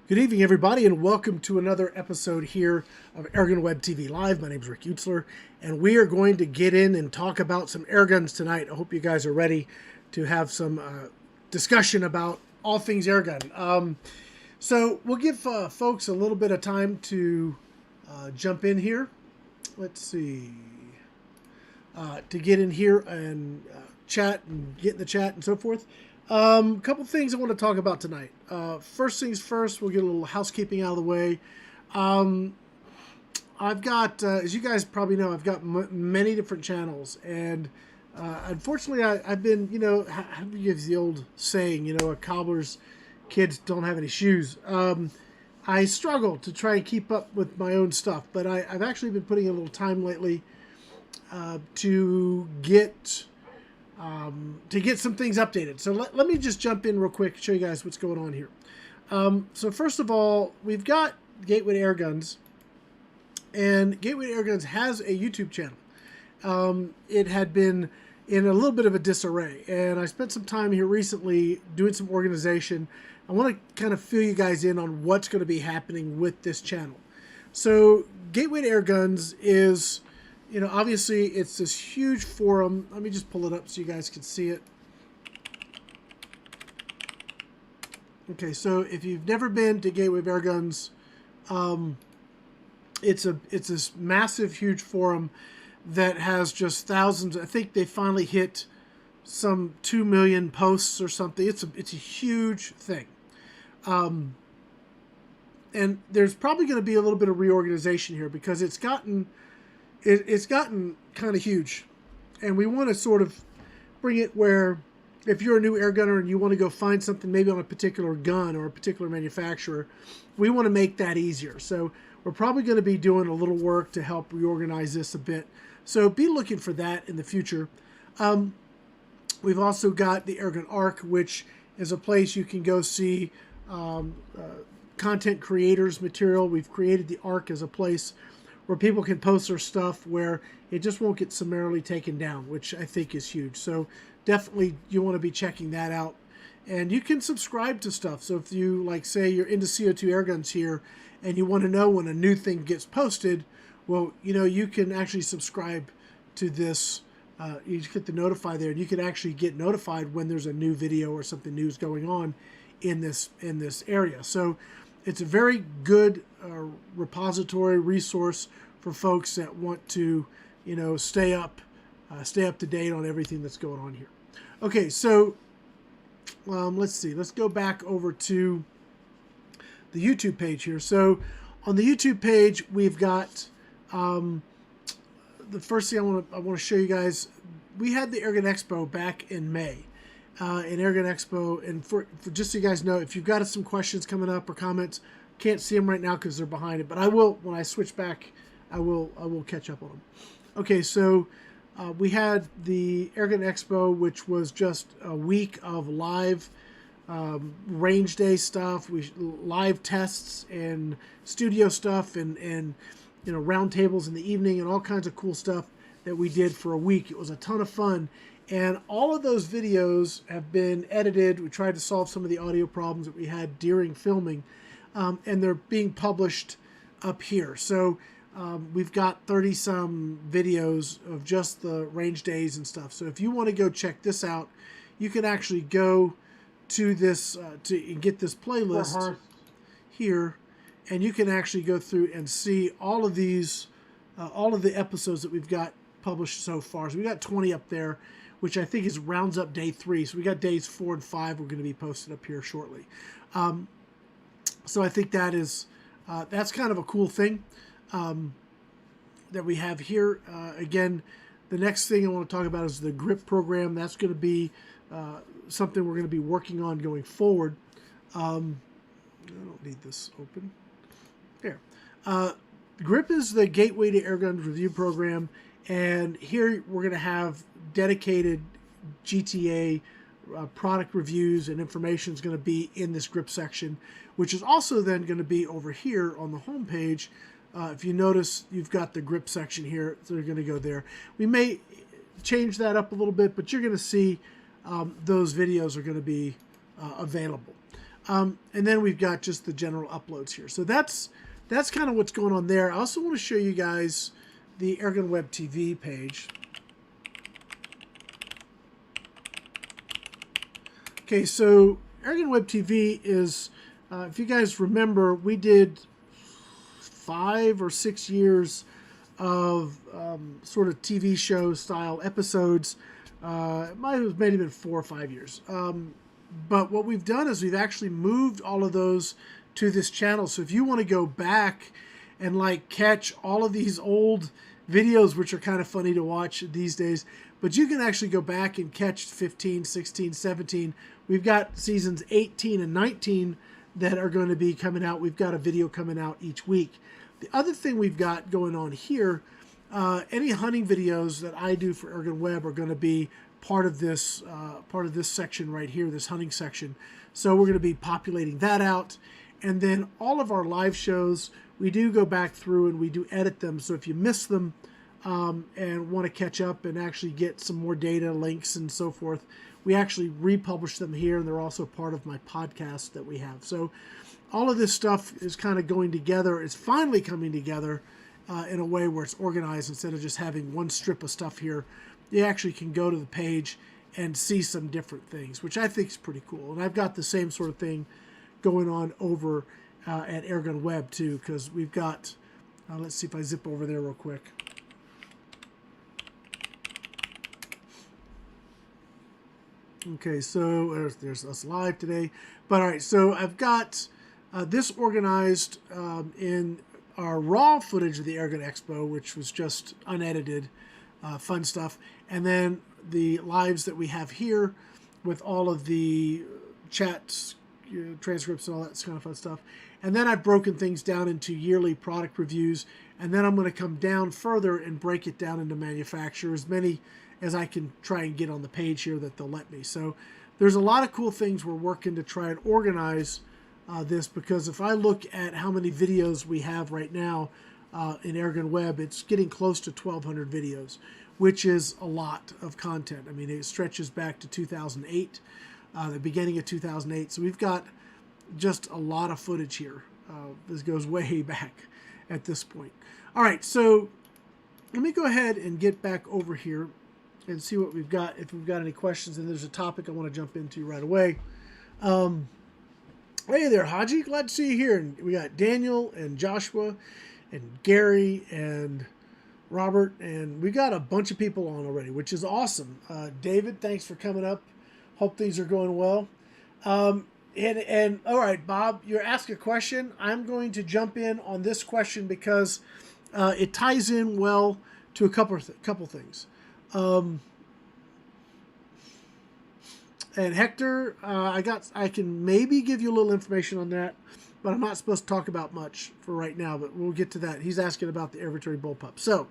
Good evening, everybody, and welcome to another episode here of AirgunWebTV Live. My name is Rick Utzler, and we are going to get in and talk about some airguns tonight. I hope you guys are ready to have some discussion about all things airgun. So we'll give folks a little bit of time to jump in here. Let's see. To get in here and chat and get in the chat and so forth. A couple things I want to talk about tonight. First things first, we'll get a little housekeeping out of the way. I've got, as you guys probably know, I've got many different channels, and unfortunately, I've been, how do you give the old saying, a cobbler's kids don't have any shoes. I struggle to try and keep up with my own stuff, but I've actually been putting a little time lately to get some things updated. So let me just jump in real quick and show you guys what's going on here. So first of all, we've got Gateway Airguns, and Gateway Airguns has a YouTube channel. It had been in a little bit of a disarray, and I spent some time here recently doing some organization. I want to kind of fill you guys in on what's going to be happening with this channel. So Gateway Airguns is, obviously it's this huge forum. Let me just pull it up so you guys can see it. Okay, so if you've never been to Gateway Airguns, it's this massive, huge forum that has just thousands. I think they finally hit some 2 million posts or something. It's a huge thing. And there's probably going to be a little bit of reorganization here because it's gotten kind of huge, and we want to sort of bring it where if you're a new air gunner and you want to go find something maybe on a particular gun or a particular manufacturer, we want to make that easier. So we're probably going to be doing a little work to help reorganize this a bit. So be looking for that in the future. We've also got the Airgun Arc, which is a place you can go see content creators material. We've created the Arc as a place where people can post their stuff where it just won't get summarily taken down, which I think is huge. So definitely you want to be checking that out. And you can subscribe to stuff. So if you, like, say you're into CO2 airguns here and you want to know when a new thing gets posted, well, you can actually subscribe to this. You just hit the notify there, and you can actually get notified when there's a new video or something new is going on in this area. So it's a very good repository resource for folks that want to, stay up to date on everything that's going on here. Okay, so let's see. Let's go back over to the YouTube page here. So on the YouTube page, we've got the first thing I want to show you guys. We had the Airgun Expo back in May. In Airgun Expo, and for just so you guys know, if you've got some questions coming up or comments, can't see them right now because they're behind it, but I will, when I switch back, I will catch up on them. Okay, so we had the Airgun Expo, which was just a week of live range day stuff, live tests and studio stuff, and round tables in the evening and all kinds of cool stuff that we did for a week. It was a ton of fun. And all of those videos have been edited. We tried to solve some of the audio problems that we had during filming, and they're being published up here. So we've got 30-some videos of just the range days and stuff. So if you want to go check this out, you can actually go to this to get this playlist here, and you can actually go through and see all of these, all of the episodes that we've got published so far. So we got 20 up there, which I think rounds up day 3. So we got days 4 and 5 we're going to be posted up here shortly. So I think that is that's kind of a cool thing that we have here. Again, the next thing I want to talk about is the GRIP program. That's going to be something we're going to be working on going forward. I don't need this open. There. GRIP is the Gateway to Airguns review program, and here we're going to have dedicated GTA product reviews, and information is going to be in this GRIP section, which is also then going to be over here on the home page. If you notice, you've got the GRIP section here, so they're going to go there. We may change that up a little bit, but you're going to see those videos are going to be available. And then we've got just the general uploads here. So that's kind of what's going on there. I also want to show you guys the AirgunWebTV page. Okay, so AirgunWebTV is, if you guys remember, we did 5 or 6 years of sort of TV show style episodes. It might have maybe been 4 or 5 years. But what we've done is we've actually moved all of those to this channel. So if you want to go back and like catch all of these old videos, which are kind of funny to watch these days, but you can actually go back and catch 15, 16, 17. We've got seasons 18 and 19 that are going to be coming out. We've got a video coming out each week. The other thing we've got going on here, any hunting videos that I do for AirgunWeb are going to be part of this section right here, this hunting section. So we're going to be populating that out. And then all of our live shows, we do go back through and we do edit them. So if you miss them and want to catch up and actually get some more data, links, and so forth, we actually republish them here, and they're also part of my podcast that we have. So all of this stuff is kind of going together. It's finally coming together in a way where it's organized instead of just having one strip of stuff here. You actually can go to the page and see some different things, which I think is pretty cool. And I've got the same sort of thing going on over at AirgunWeb too, because we've got, let's see if I zip over there real quick. Okay, so there's us live today. But all right, so I've got this organized in our raw footage of the Airgun Expo, which was just unedited, fun stuff. And then the lives that we have here with all of the chats, transcripts, and all that kind of fun stuff. And then I've broken things down into yearly product reviews. And then I'm going to come down further and break it down into manufacturers, as many as I can try and get on the page here that they'll let me. So there's a lot of cool things we're working to try and organize this, because if I look at how many videos we have right now in AirgunWeb, it's getting close to 1,200 videos, which is a lot of content. I mean, it stretches back to 2008, the beginning of 2008. So we've got just a lot of footage here. This goes way back at this point. All right, so let me go ahead and get back over here and see what we've got, if we've got any questions. And there's a topic I want to jump into right away. Hey there, Haji. Glad to see you here. And we got Daniel and Joshua and Gary and Robert, and we got a bunch of people on already, which is awesome. David, thanks for coming up. Hope things are going well. And all right, Bob, you're asking a question. I'm going to jump in on this question because it ties in well to a couple things. And Hector, I can maybe give you a little information on that, but I'm not supposed to talk about much for right now, but we'll get to that. He's asking about the Airvatory bullpup. So,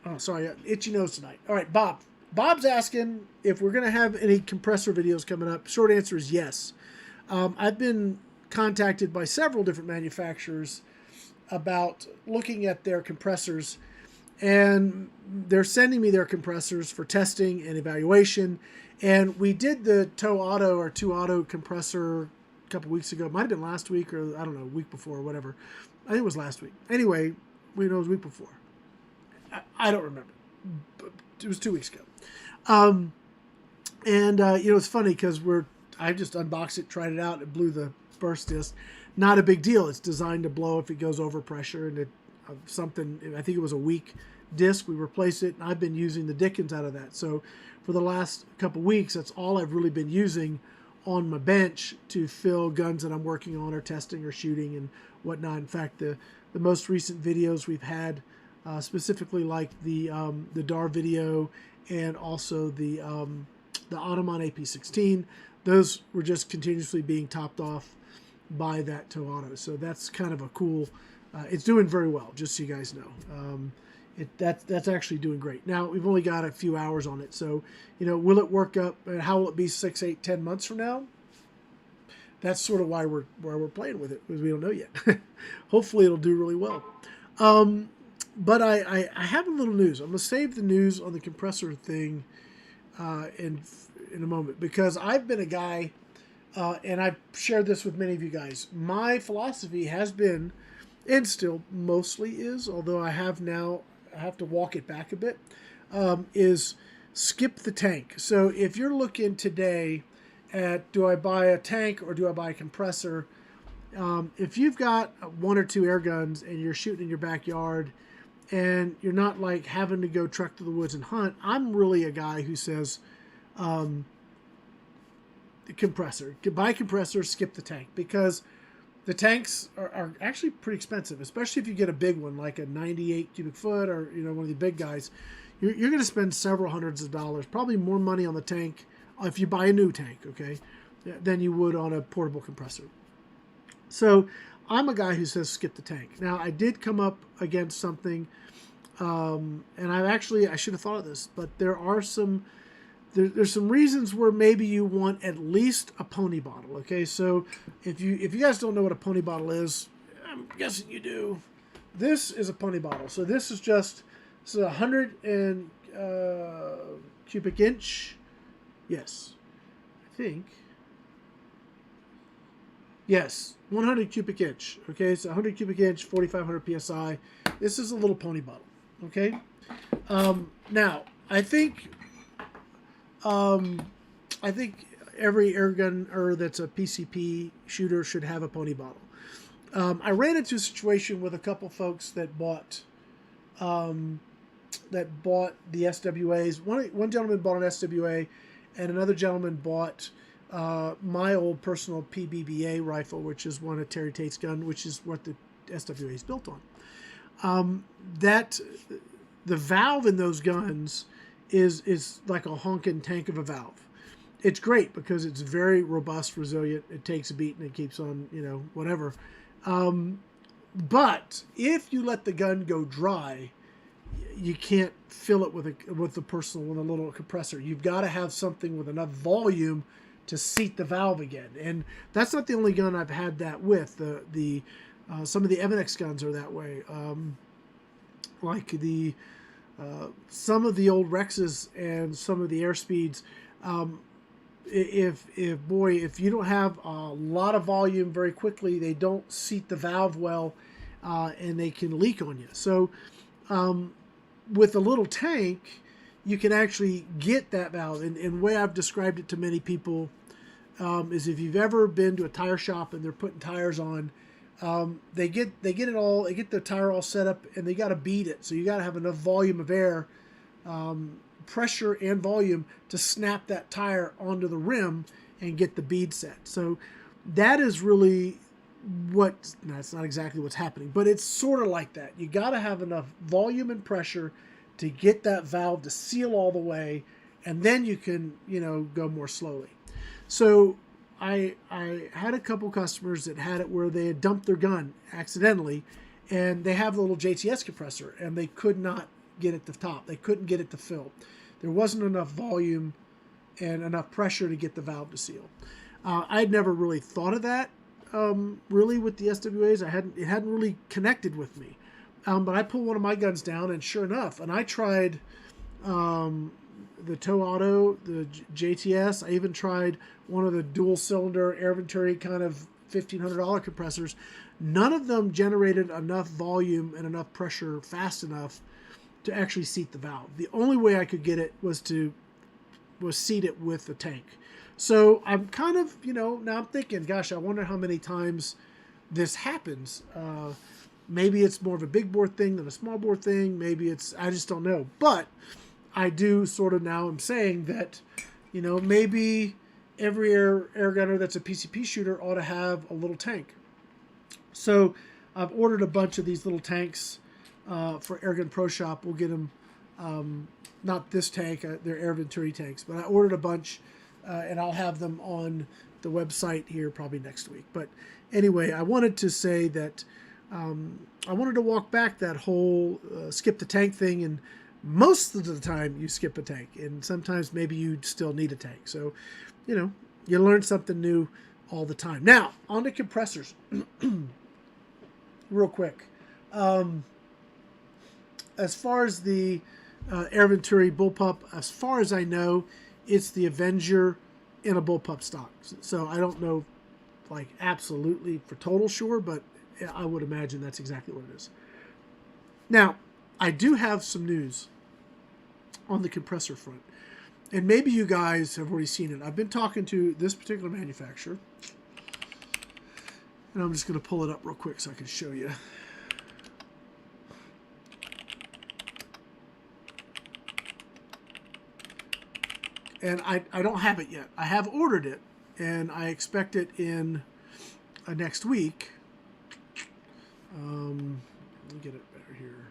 oh, sorry, itchy nose tonight. All right, Bob. Bob's asking if we're going to have any compressor videos coming up. Short answer is yes. I've been contacted by several different manufacturers about looking at their compressors, and they're sending me their compressors for testing and evaluation. And we did the Toe Auto or 2 Auto compressor a couple weeks ago. It might have been last week, or I don't know, a week before or whatever. I think it was last week. Anyway, we know it was a week before. I don't remember. But it was 2 weeks ago. You know, it's funny because I just unboxed it, tried it out, it blew the burst disc. Not a big deal. It's designed to blow if it goes over pressure, and I think it was a weak disc. We replaced it, and I've been using the dickens out of that. So for the last couple weeks, that's all I've really been using on my bench to fill guns that I'm working on or testing or shooting and whatnot. In fact, the most recent videos we've had, specifically like the DAR video and also the Ottoman AP16, those were just continuously being topped off by that Toe Auto. So that's kind of a cool, it's doing very well, just so you guys know. That's actually doing great. Now, we've only got a few hours on it, so, you know, will it work up, how will it be 6, 8, 10 months from now? That's sort of why we're playing with it, because we don't know yet. Hopefully it'll do really well. But I have a little news. I'm going to save the news on the compressor thing in a moment, because I've been a guy and I've shared this with many of you guys. My philosophy has been, and still mostly is, although I have to walk it back a bit, is skip the tank. So if you're looking today at, do I buy a tank or do I buy a compressor? If you've got one or two air guns and you're shooting in your backyard and you're not like having to go trek to the woods and hunt, I'm really a guy who says, the compressor. Buy a compressor, skip the tank, because the tanks are actually pretty expensive, especially if you get a big one like a 98 cubic foot or one of the big guys. You're going to spend several hundreds of dollars, probably more money on the tank if you buy a new tank, okay, than you would on a portable compressor. So I'm a guy who says skip the tank. Now, I did come up against something, and I should have thought of this, but there's some reasons where maybe you want at least a pony bottle. Okay, so if you guys don't know what a pony bottle is, I'm guessing you do. This is a pony bottle. So this is 100 cubic inch. Yes, I think. Yes, 100 cubic inch. Okay, so 100 cubic inch, 4,500 psi. This is a little pony bottle. Okay. Now I think every air gunner that's a PCP shooter should have a pony bottle. I ran into a situation with a couple folks that bought the SWAs. One gentleman bought an SWA, and another gentleman bought my old personal PBBA rifle, which is one of Terry Tate's gun, which is what the SWA is built on. The valve in those guns is like a honking tank of a valve. It's great because it's very robust, resilient. It takes a beat and it keeps on, whatever. But if you let the gun go dry, you can't fill it with a little compressor. You've got to have something with enough volume to seat the valve again. And that's not the only gun I've had that with. Some of the Evanex guns are that way. Some of the old Rexes and some of the Airspeeds, if you don't have a lot of volume very quickly, they don't seat the valve well, and they can leak on you. So with a little tank, you can actually get that valve. And the way I've described it to many people is, if you've ever been to a tire shop and they're putting tires on, they get the tire all set up and they got to beat it. So you got to have enough volume of air, pressure and volume to snap that tire onto the rim and get the bead set. So that is really that's not exactly what's happening, but it's sort of like that. You got to have enough volume and pressure to get that valve to seal all the way, and then you can, go more slowly. So I had a couple customers that had it where they had dumped their gun accidentally, and they have the little JTS compressor, and they could not get it to top. They couldn't get it to fill. There wasn't enough volume and enough pressure to get the valve to seal. I'd never really thought of that, really, with the SWAs. It hadn't really connected with me. But I pulled one of my guns down, and sure enough, and I tried the Tow Auto, the JTS. I even tried one of the dual cylinder Air Venturi kind of $1,500 compressors. None of them generated enough volume and enough pressure fast enough to actually seat the valve. The only way I could get it was seat it with the tank. So I'm kind of, now I'm thinking, gosh, I wonder how many times this happens. Maybe it's more of a big bore thing than a small bore thing. Maybe I just don't know. But I do sort of now am saying that, maybe every air gunner that's a PCP shooter ought to have a little tank. So I've ordered a bunch of these little tanks for Airgun Pro Shop. We'll get them, not this tank, they're Air Venturi tanks, but I ordered a bunch, and I'll have them on the website here probably next week. But anyway, I wanted to say that I wanted to walk back that whole skip the tank thing, and most of the time you skip a tank, and sometimes maybe you still need a tank. So, you learn something new all the time. Now, on to compressors. Real quick. As far as the Air Venturi bullpup, as far as I know, it's the Avenger in a bullpup stock. So I don't know, like absolutely for total sure, but I would imagine that's exactly what it is. Now, I do have some news on the compressor front. And maybe you guys have already seen it. I've been talking to this particular manufacturer. And I'm just going to pull it up real quick so I can show you. And I don't have it yet. I have ordered it, and I expect it in next week. Let me get it better here.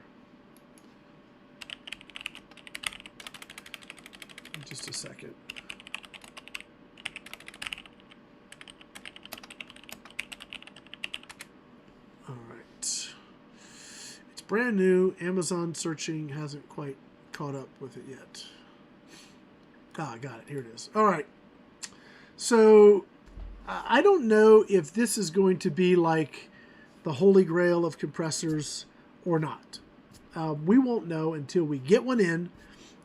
Just a second. All right. It's brand new. Amazon searching hasn't quite caught up with it yet. Ah, I got it. Here it is. All right. So I don't know if this is going to be like the holy grail of compressors or not. We won't know until we get one in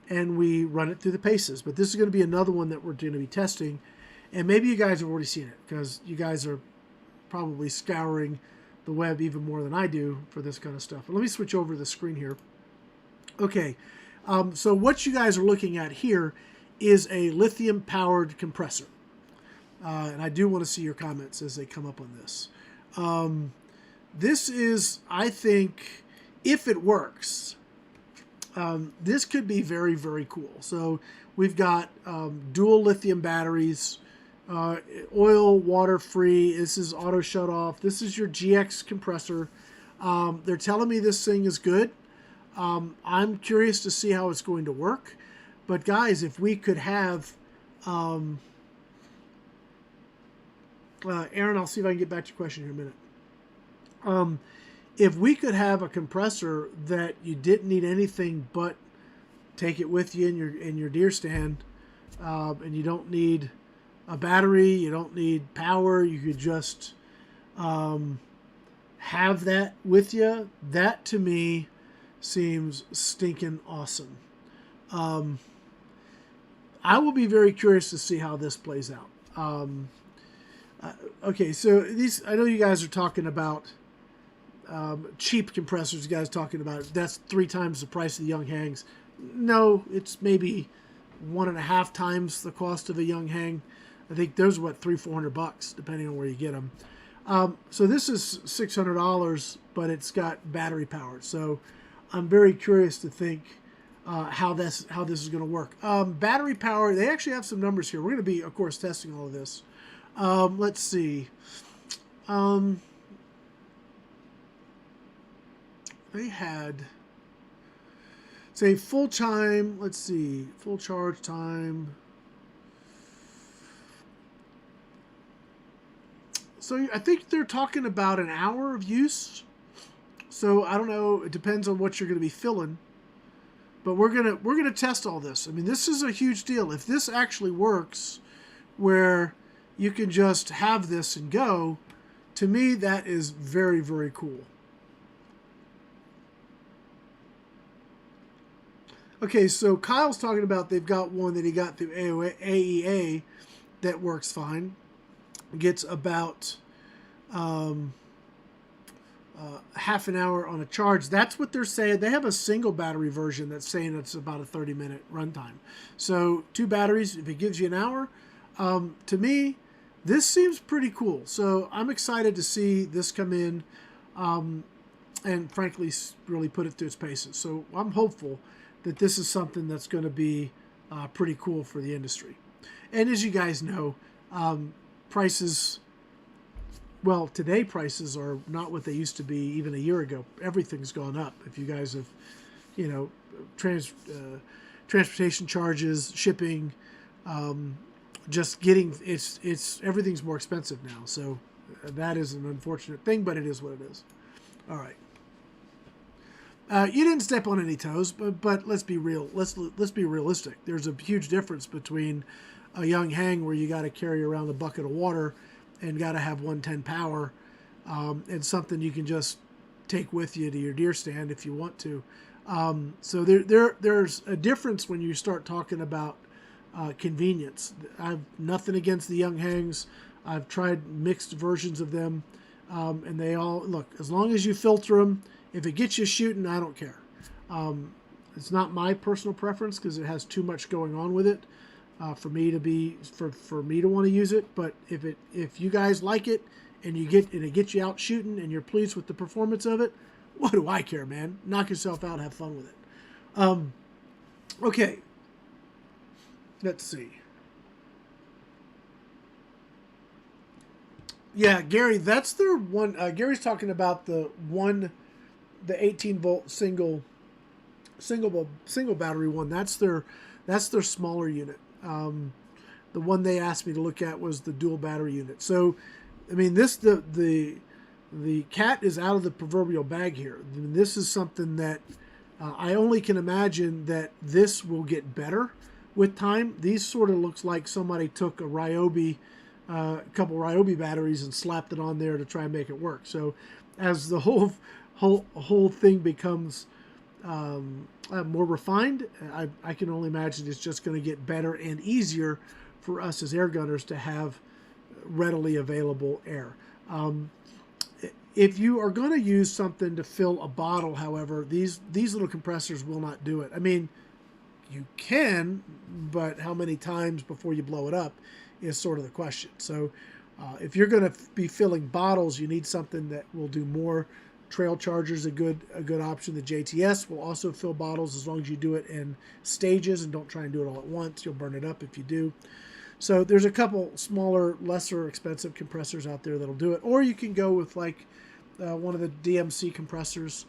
and we run it through the paces. But this is going to be another one that we're going to be testing. And maybe you guys have already seen it because you guys are probably scouring the web even more than I do for this kind of stuff. But let me switch over the screen here. Okay, so what you guys are looking at here is a lithium powered compressor. And I do want to see your comments as they come up on this. This is, I think, if it works, this could be very, very cool. So we've got dual lithium batteries, oil, water free. This is auto shut off. This is your GX compressor. They're telling me this thing is good. I'm curious to see how it's going to work. But guys, if we could have, Aaron, I'll see if I can get back to your question here in a minute. If we could have a compressor that you didn't need anything but take it with you in your deer stand, and you don't need a battery, you don't need power, you could just have that with you, that to me seems stinking awesome. I will be very curious to see how this plays out. Okay, so these, I know you guys are talking about cheap compressors. You guys talking about that's 3 times the price of the Young Hangs. No, it's maybe 1.5 times the cost of a Young Hang. I think those are what, $300-400 depending on where you get them. So this is $600, but it's got battery powered. So I'm very curious to think how this is going to work. Battery power. They actually have some numbers here. We're going to be, of course, testing all of this. Let's see. They had, say, full time. Let's see, full charge time. So I think they're talking about an hour of use. So I don't know. It depends on what you're going to be filling. But we're gonna test all this. I mean, this is a huge deal. If this actually works, where you can just have this and go, to me that is very, very cool. Okay, so Kyle's talking about they've got one that he got through AEA that works fine. Gets about half an hour on a charge. That's what they're saying. They have a single battery version that's saying it's about a 30-minute runtime. So 2 batteries, if it gives you an hour, to me, this seems pretty cool. So I'm excited to see this come in and frankly really put it through its paces. So I'm hopeful that this is something that's going to be pretty cool for the industry. And as you guys know, prices, well, today prices are not what they used to be even a year ago. Everything's gone up. If you guys have, you know, transportation charges, shipping, just getting, it's everything's more expensive now. So that is an unfortunate thing, but it is what it is. All right. You didn't step on any toes, but let's be real. Let's be realistic. There's a huge difference between a Young Hang where you got to carry around a bucket of water and got to have 110 power, and something you can just take with you to your deer stand if you want to. So there's a difference when you start talking about convenience. I've nothing against the Young Hangs. I've tried mixed versions of them, and they all look, as long as you filter them, if it gets you shooting, I don't care. It's not my personal preference because it has too much going on with it for me to want to use it. But if you guys like it and it gets you out shooting and you're pleased with the performance of it, what do I care, man? Knock yourself out, have fun with it. Okay, let's see. Yeah, Gary, that's their one. Gary's talking about the 18-volt single battery one. That's their smaller unit. The one they asked me to look at was the dual battery unit. So, I mean, the cat is out of the proverbial bag here. I mean, this is something that I only can imagine that this will get better with time. These sort of looks like somebody took a Ryobi, couple Ryobi batteries and slapped it on there to try and make it work. So, as the whole thing becomes more refined, I can only imagine it's just going to get better and easier for us as air gunners to have readily available air. If you are going to use something to fill a bottle, however, these little compressors will not do it. I mean, you can, but how many times before you blow it up is sort of the question. So if you're going to be filling bottles, you need something that will do more. Trail Charger's a good option. The JTS will also fill bottles as long as you do it in stages and don't try and do it all at once. You'll burn it up if you do. So there's a couple smaller, lesser expensive compressors out there that'll do it. Or you can go with like one of the DMC compressors.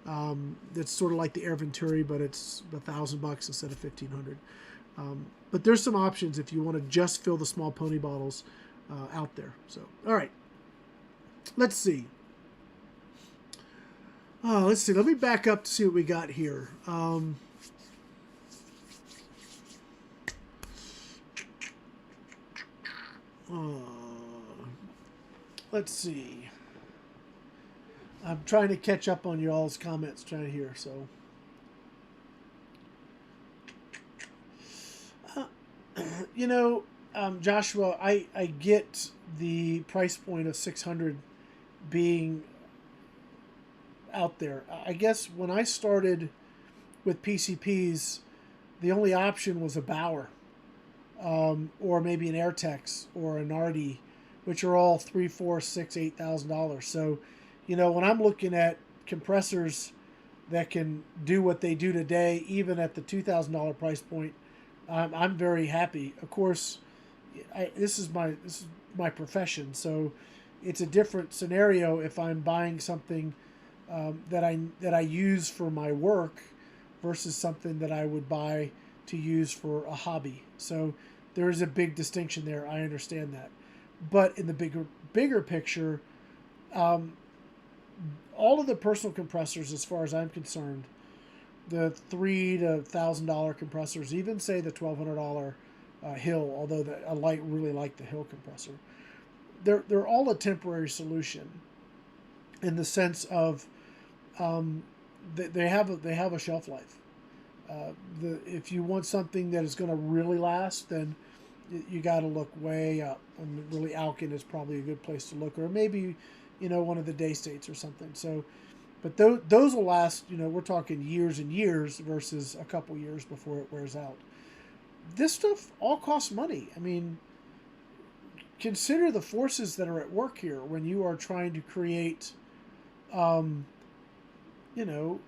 That's sort of like the Air Venturi, but it's $1,000 instead of $1,500. But there's some options if you want to just fill the small pony bottles out there. So, all right, let's see. Let's see. Let me back up to see what we got here. Let's see. I'm trying to catch up on y'all's comments trying here. So, you know, Joshua, I get the price point of 600 being out there. I guess when I started with PCPs, the only option was a Bauer, or maybe an Airtex or an Nardi, which are all $3,000, $4,000, $6,000, $8,000. So, you know, when I'm looking at compressors that can do what they do today, even at the $2,000 price point, I'm very happy. Of course, this is my profession, so it's a different scenario if I'm buying something that I use for my work versus something that I would buy to use for a hobby. So there is a big distinction there. I understand that, but in the bigger picture, all of the personal compressors, as far as I'm concerned, the $3,000 to $1,000 compressors, even say the $1,200 Hill, although I really like the Hill compressor, they're all a temporary solution in the sense of they have a shelf life. If you want something that is going to really last, then you got to look way up. And really, Alkin is probably a good place to look, or maybe, you know, one of the Day States or something. So, but those will last. You know, we're talking years and years versus a couple years before it wears out. This stuff all costs money. I mean, consider the forces that are at work here when you are trying to create, you know,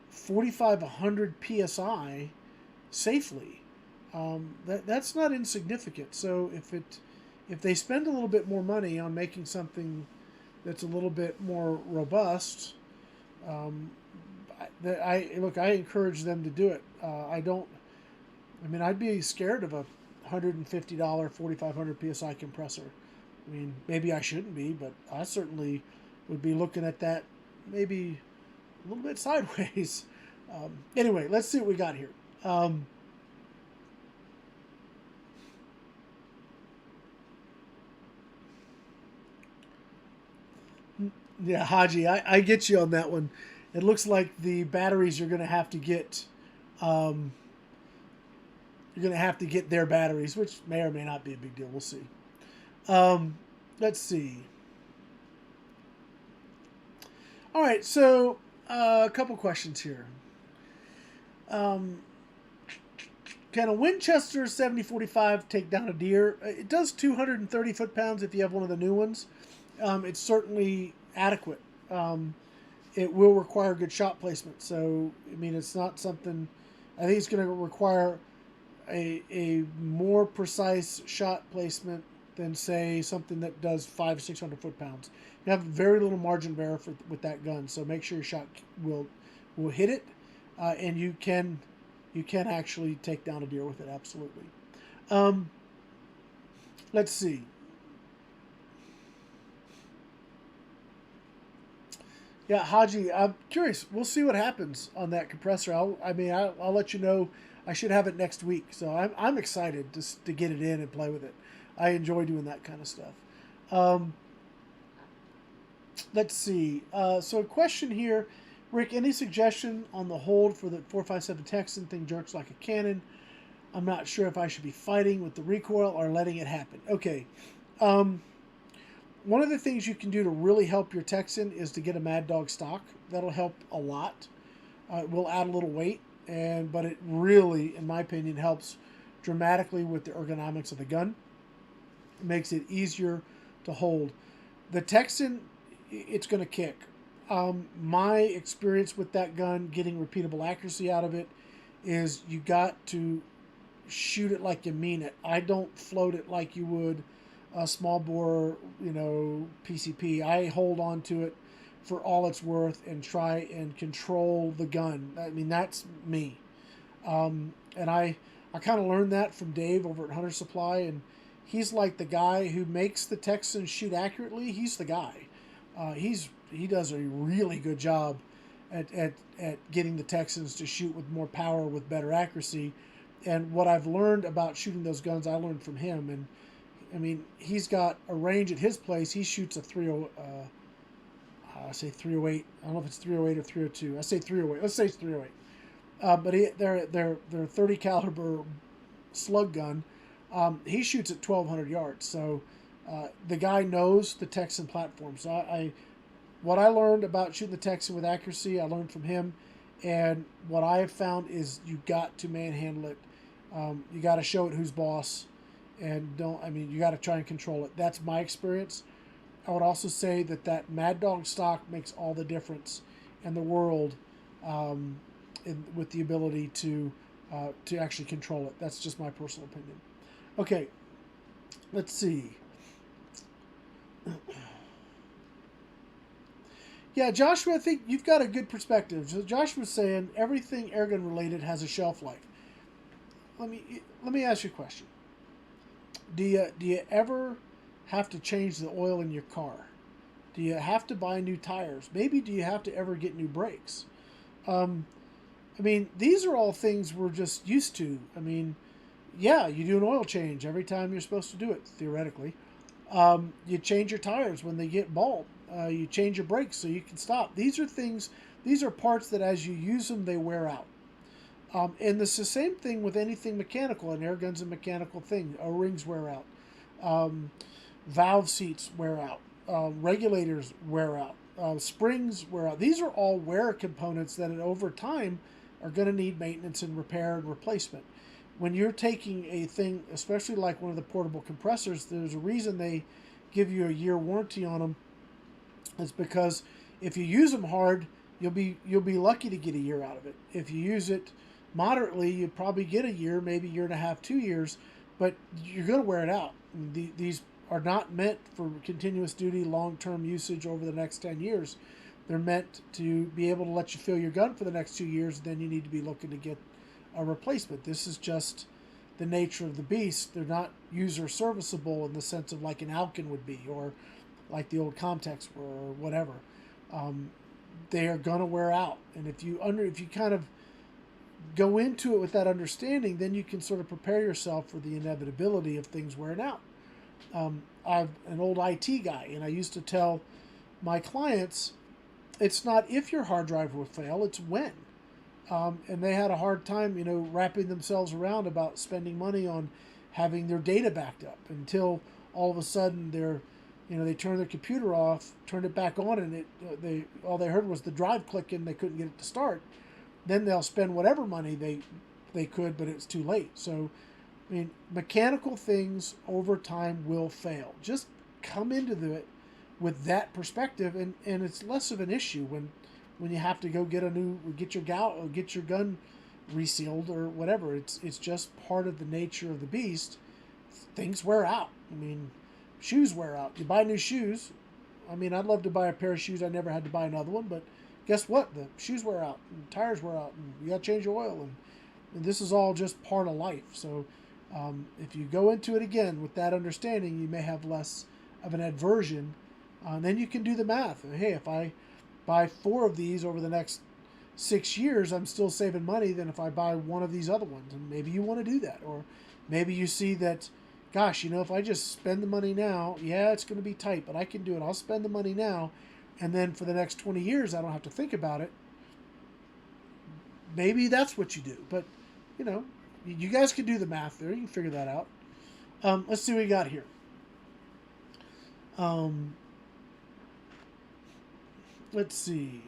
4,500 psi safely. That's not insignificant. So if they spend a little bit more money on making something that's a little bit more robust, I encourage them to do it. I'd be scared of a $150 4,500 psi compressor. I mean, maybe I shouldn't be, but I certainly would be looking at that maybe a little bit sideways. Anyway, let's see what we got here. Yeah, Haji, I get you on that one. It looks like the batteries you're going to have to get you're going to have to get their batteries, which may or may not be a big deal. We'll see. Let's see. All right, so a couple questions here. Can a Winchester 7045 take down a deer? It does 230 foot-pounds if you have one of the new ones. It's certainly adequate. It will require good shot placement. So, I mean, it's not something... I think it's going to require a more precise shot placement than, say, something that does 500-600 foot-pounds. You have very little margin of error with that gun, so make sure your shot will hit it, and you can actually take down a deer with it, absolutely. Let's see. Yeah, Haji, I'm curious. We'll see what happens on that compressor. I'll let you know. I should have it next week, so I'm excited to get it in and play with it. I enjoy doing that kind of stuff. Let's see. So a question here. Rick, any suggestion on the hold for the 457 Texan? Thing jerks like a cannon. I'm not sure if I should be fighting with the recoil or letting it happen. Okay. One of the things you can do to really help your Texan is to get a Mad Dog stock. That'll help a lot. It will add a little weight, but it really, in my opinion, helps dramatically with the ergonomics of the gun. It makes it easier to hold. The Texan, it's going to kick. My experience with that gun, getting repeatable accuracy out of it, is you got to shoot it like you mean it. I don't float it like you would a small bore, PCP. I hold on to it for all it's worth and try and control the gun. I mean, that's me. And I kind of learned that from Dave over at Hunter Supply, and he's like the guy who makes the Texans shoot accurately. He's the guy. He does a really good job at getting the Texans to shoot with more power, with better accuracy. And what I've learned about shooting those guns, I learned from him. And I mean, he's got a range at his place. He shoots a 308. I don't know if it's 308 or 302. I say 308. Let's say it's 308. But they're 30 caliber slug gun. He shoots at 1,200 yards. So the guy knows the Texan platform. So what I learned about shooting the Texan with accuracy, I learned from him. And what I have found is you got to manhandle it. You got to show it who's boss. And you got to try and control it. That's my experience. I would also say that Mad Dog stock makes all the difference in the world with the ability to actually control it. That's just my personal opinion. Okay, let's see. Yeah, Joshua, I think you've got a good perspective. So Joshua's saying everything airgun related has a shelf life. Let me ask you a question. Do you ever have to change the oil in your car? Do you have to buy new tires? Maybe do you have to ever get new brakes? I mean, these are all things we're just used to. I mean, yeah, you do an oil change every time you're supposed to do it, theoretically. You change your tires when they get bald. You change your brakes so you can stop. These are parts that as you use them, they wear out. And it's the same thing with anything mechanical. An air gun's a mechanical thing. O-rings wear out. Valve seats wear out. Regulators wear out. Springs wear out. These are all wear components that over time are going to need maintenance and repair and replacement. When you're taking a thing, especially like one of the portable compressors, there's a reason they give you a year warranty on them. It's because if you use them hard, you'll be lucky to get a year out of it. If you use it moderately, you'd probably get a year, maybe a year and a half, 2 years, but you're going to wear it out. These are not meant for continuous duty, long-term usage over the next 10 years. They're meant to be able to let you fill your gun for the next 2 years, then you need to be looking to get a replacement. This is just the nature of the beast. They're not user serviceable in the sense of like an Alkin would be, or like the old Comtex were, or whatever. They are going to wear out. And if you kind of go into it with that understanding, then you can sort of prepare yourself for the inevitability of things wearing out. I'm an old IT guy, and I used to tell my clients, it's not if your hard drive will fail, it's when. and they had a hard time, you know, wrapping themselves around about spending money on having their data backed up until all of a sudden they turned their computer off, turned it back on, and all they heard was the drive clicking. They couldn't get it to start. Then they'll spend whatever money they could, but it's too late. So, I mean, mechanical things over time will fail. Just come into it with that perspective, and it's less of an issue when you have to go get your gun resealed or whatever. It's just part of the nature of the beast. Things wear out. I mean, shoes wear out. You buy new shoes. I mean, I'd love to buy a pair of shoes. I never had to buy another one, but guess what? The shoes wear out, and tires wear out, and you got to change your oil, and this is all just part of life. So if you go into it again with that understanding, you may have less of an aversion. And then you can do the math. Hey, if I buy 4 of these over the next 6 years, I'm still saving money than if I buy one of these other ones. And maybe you want to do that. Or maybe you see that, gosh, you know, if I just spend the money now, yeah, it's going to be tight, but I can do it. I'll spend the money now, and then for the next 20 years, I don't have to think about it. Maybe that's what you do. But, you know, you guys can do the math there. You can figure that out. Let's see what we got here. Let's see.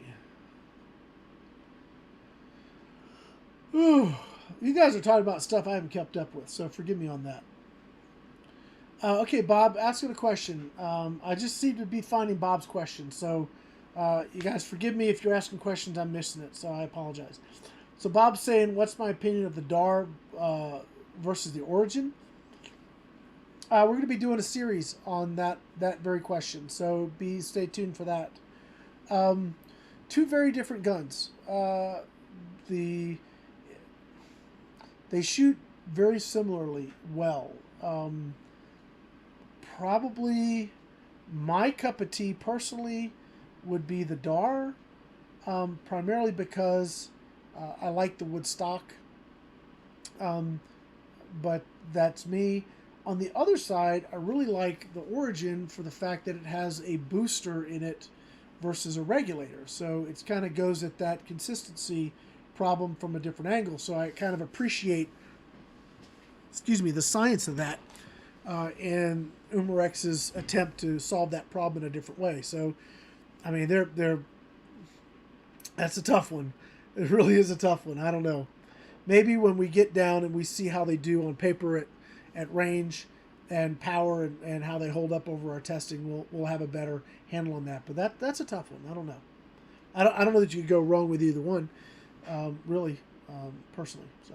Ooh, you guys are talking about stuff I haven't kept up with, so forgive me on that. Okay, Bob, asking a question. I just seem to be finding Bob's question, so you guys forgive me if you're asking questions I'm missing it, so I apologize. So Bob's saying, what's my opinion of the DAR versus the Origin? We're going to be doing a series on that very question, so stay tuned for that. 2 very different guns. They shoot very similarly well. Probably my cup of tea personally would be the DAR, primarily because I like the wood stock, but that's me. On the other side, I really like the Origin for the fact that it has a booster in it versus a regulator. So it kind of goes at that consistency problem from a different angle. So I kind of appreciate, the science of that and Umarex's attempt to solve that problem in a different way. So, I mean, that's a tough one. It really is a tough one. I don't know. Maybe when we get down and we see how they do on paper at range and power and how they hold up over our testing, we'll have a better handle on that. But that's a tough one. I don't know. I don't know that you could go wrong with either one, really, personally. So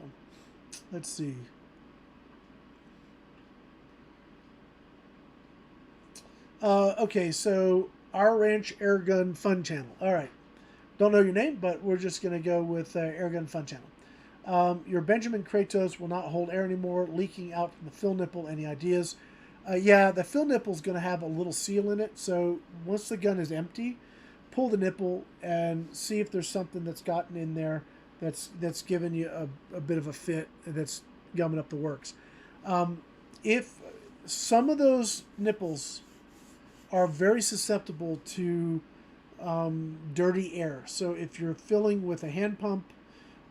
let's see. Okay, so our ranch Airgun Fun Channel. All right. Don't know your name, but we're just going to go with Airgun Fun Channel. Your Benjamin Kratos will not hold air anymore, leaking out from the fill nipple. Any ideas? Yeah, the fill nipple is going to have a little seal in it. So once the gun is empty, pull the nipple and see if there's something that's gotten in there that's given you a bit of a fit that's gumming up the works. If some of those nipples are very susceptible to dirty air, so if you're filling with a hand pump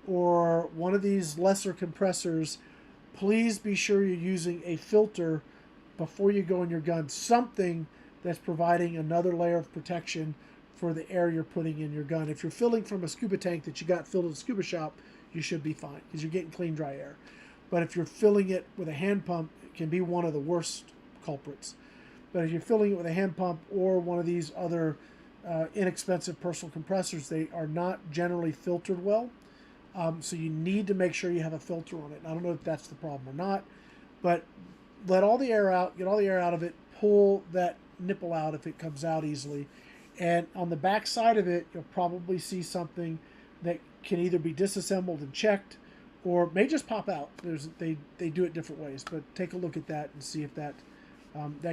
or one of these lesser compressors, please be sure you're using a filter before you go in your gun, something that's providing another layer of protection for the air you're putting in your gun. If you're filling from a scuba tank that you got filled at the scuba shop, you should be fine because you're getting clean, dry air. But if you're filling it with a hand pump, it can be one of the worst culprits. But if you're filling it with a hand pump or one of these other inexpensive personal compressors, they are not generally filtered well. So you need to make sure you have a filter on it. And I don't know if that's the problem or not, but let all the air out, get all the air out of it, pull that nipple out if it comes out easily. And on the back side of it, you'll probably see something that can either be disassembled and checked or may just pop out. They do it different ways, but take a look at that and see if that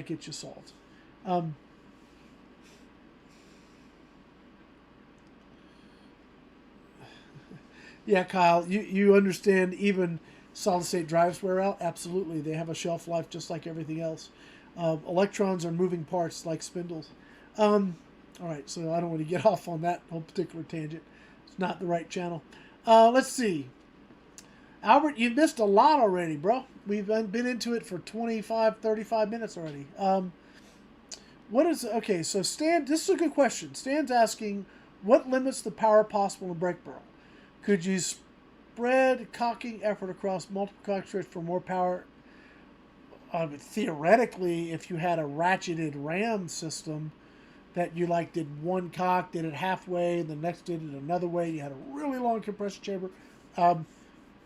gets you solved. Yeah, Kyle, you understand even solid-state drives wear out? Absolutely. They have a shelf life just like everything else. Electrons are moving parts like spindles. All right, so I don't want to get off on that whole particular tangent. It's not the right channel. Let's see. Albert, you've missed a lot already, bro. We've been into it for 25, 35 minutes already. Okay, so Stan, this is a good question. Stan's asking, what limits the power possible in a brake barrel? Could you spread cocking effort across multiple cock threads for more power? Theoretically, if you had a ratcheted ram system that you like did one cock, did it halfway, and the next did it another way, you had a really long compression chamber. All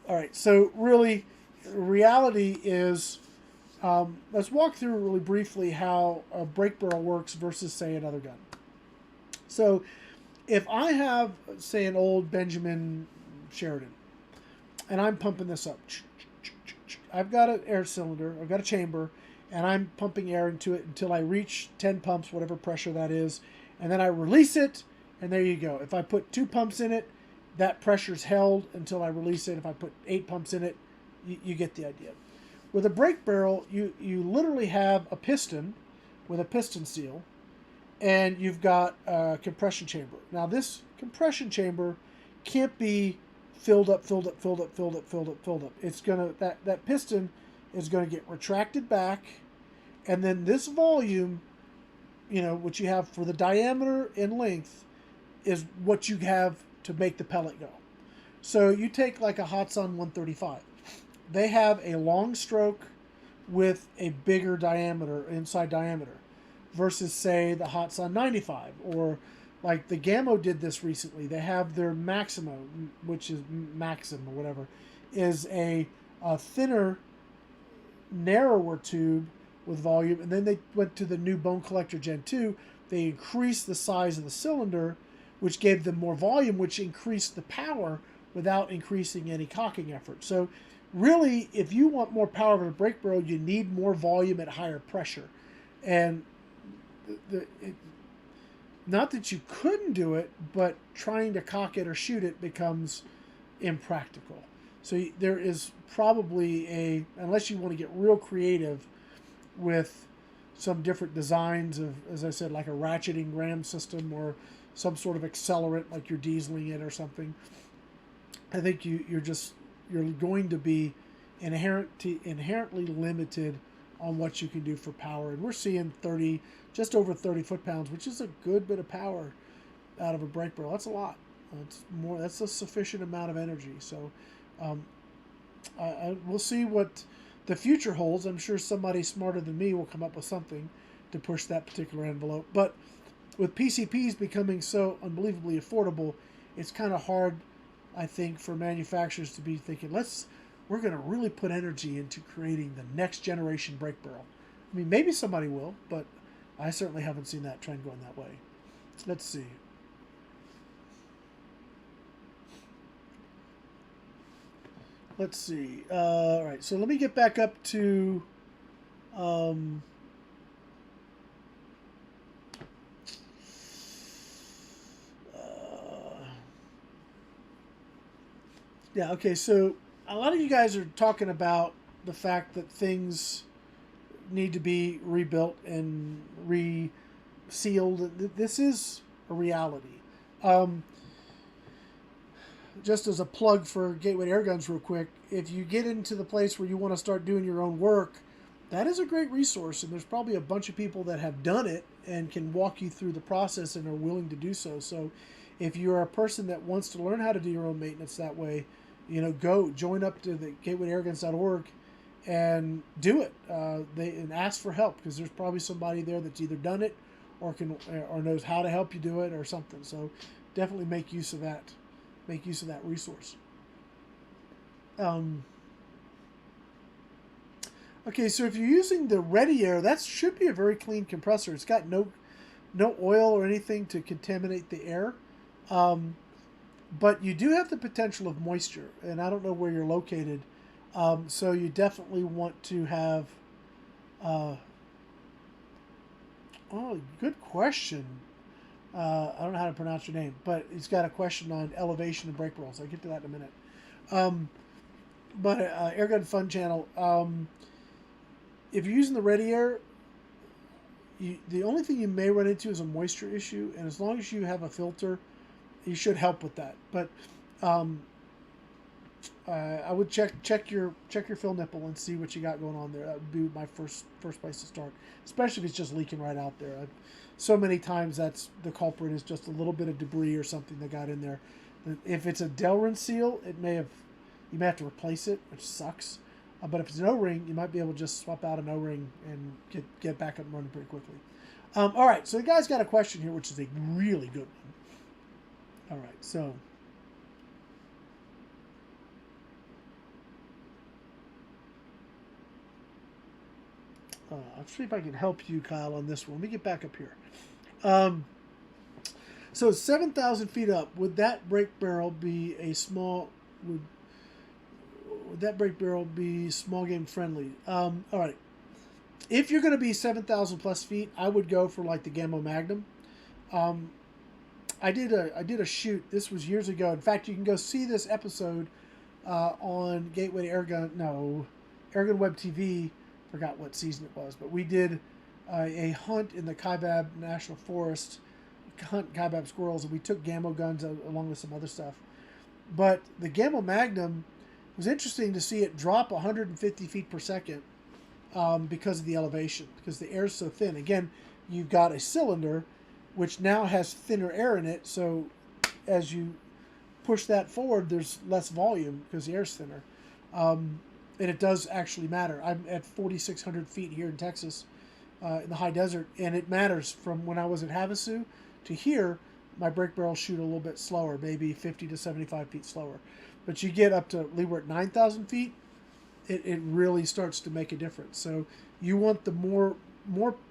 right, so really, reality is, let's walk through really briefly how a brake barrel works versus, say, another gun. So if I have, say, an old Benjamin Sheridan, and I'm pumping this up, I've got an air cylinder, I've got a chamber, and I'm pumping air into it until I reach 10 pumps, whatever pressure that is, and then I release it, and there you go. If I put 2 pumps in it, that pressure's held until I release it. If I put 8 pumps in it, you get the idea. With a brake barrel, you literally have a piston with a piston seal, and you've got a compression chamber. Now this compression chamber can't be filled up. It's gonna, that piston is gonna get retracted back, and then this volume, what you have for the diameter and length, is what you have to make the pellet go. So you take like a Hotsun 135. They have a long stroke with a bigger diameter, inside diameter, versus say the Hotsun 95, or like the Gammo did this recently. They have their Maximo, which is Maxim or whatever, is a thinner, narrower tube with volume, and then they went to the new Bone Collector Gen 2. They increased the size of the cylinder, which gave them more volume, which increased the power without increasing any cocking effort. So really, if you want more power of a brake barrel, you need more volume at higher pressure. And not that you couldn't do it, but trying to cock it or shoot it becomes impractical. So there is probably unless you want to get real creative with some different designs of, as I said, like a ratcheting ram system or some sort of accelerant, like you're dieseling it or something, I think you're going to be inherently limited on what you can do for power. And we're seeing just over 30 foot-pounds, which is a good bit of power out of a brake barrel. That's a lot. That's a sufficient amount of energy. So we'll see what the future holds. I'm sure somebody smarter than me will come up with something to push that particular envelope. But with PCPs becoming so unbelievably affordable, it's kind of hard, I think, for manufacturers to be thinking, we're going to really put energy into creating the next generation brake barrel. I mean, maybe somebody will, but I certainly haven't seen that trend going that way. Let's see. All right, so let me get back up to yeah, okay, so a lot of you guys are talking about the fact that things need to be rebuilt and resealed. This is a reality. Just as a plug for Gateway to Airguns real quick, if you get into the place where you want to start doing your own work, that is a great resource, and there's probably a bunch of people that have done it and can walk you through the process and are willing to do so. So if you're a person that wants to learn how to do your own maintenance that way, go join up to the gatewaytoairguns.org and do it. And ask for help, because there's probably somebody there that's either done it or knows how to help you do it or something. So definitely make use of that. Make use of that resource. Okay, so if you're using the Ready Air, that should be a very clean compressor. It's got no oil or anything to contaminate the air. But you do have the potential of moisture, and I don't know where you're located. So you definitely want to have... oh, good question. I don't know how to pronounce your name, but he's got a question on elevation and brake rolls. I'll get to that in a minute. But Airgun Fun Channel, if you're using the Ready Air, the only thing you may run into is a moisture issue, and as long as you have a filter, you should help with that. But I would check your fill nipple and see what you got going on there. That would be my first place to start, especially if it's just leaking right out there. So many times that's the culprit is just a little bit of debris or something that got in there. If it's a Delrin seal, you may have to replace it, which sucks. But if it's an O-ring, you might be able to just swap out an O-ring and get back up and running pretty quickly. All right, so the guy's got a question here, which is a really good one. All right, so I'll see if I can help you, Kyle, on this one. Let me get back up here. So 7,000 feet up, would that brake barrel be a small? Would that brake barrel be small game friendly? All right. If you're going to be 7,000 plus feet, I would go for like the Gamma Magnum. I did a shoot. This was years ago. In fact, you can go see this episode on Gateway to AirgunWebTV. Forgot what season it was, but we did a hunt in the Kaibab National Forest, hunt Kaibab squirrels, and we took Gamma guns along with some other stuff. But the Gamma Magnum, it was interesting to see it drop 150 feet per second because of the elevation, because the air is so thin. Again, you've got a cylinder which now has thinner air in it, so as you push that forward, there's less volume because the air's thinner. And it does actually matter. I'm at 4,600 feet here in Texas, in the high desert, and it matters from when I was at Havasu to here. My brake barrels shoot a little bit slower, maybe 50 to 75 feet slower. But you get up to, we were at 9,000 feet, it really starts to make a difference. So you want the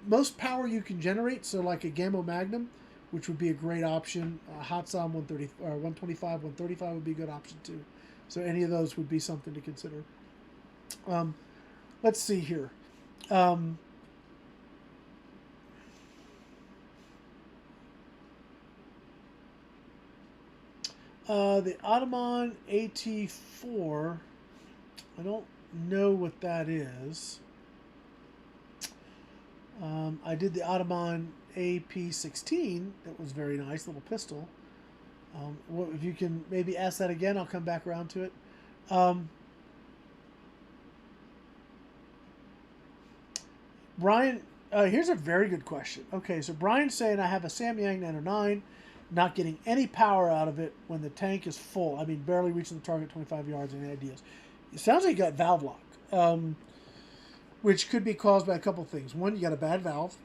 most power you can generate. So like a Gamma Magnum, which would be a great option. Hatsan 130 or 125, 135 would be a good option too. So any of those would be something to consider. Let's see here. The Ottoman AT4, I don't know what that is. I did the Ottoman AP16. That was very nice, little pistol. If you can maybe ask that again, I'll come back around to it. Brian, here's a very good question. Okay, so Brian's saying I have a Samyang 909, not getting any power out of it when the tank is full. I mean, barely reaching the target 25 yards. Any ideas? It sounds like you got valve lock, which could be caused by a couple things. One, you got a bad valve,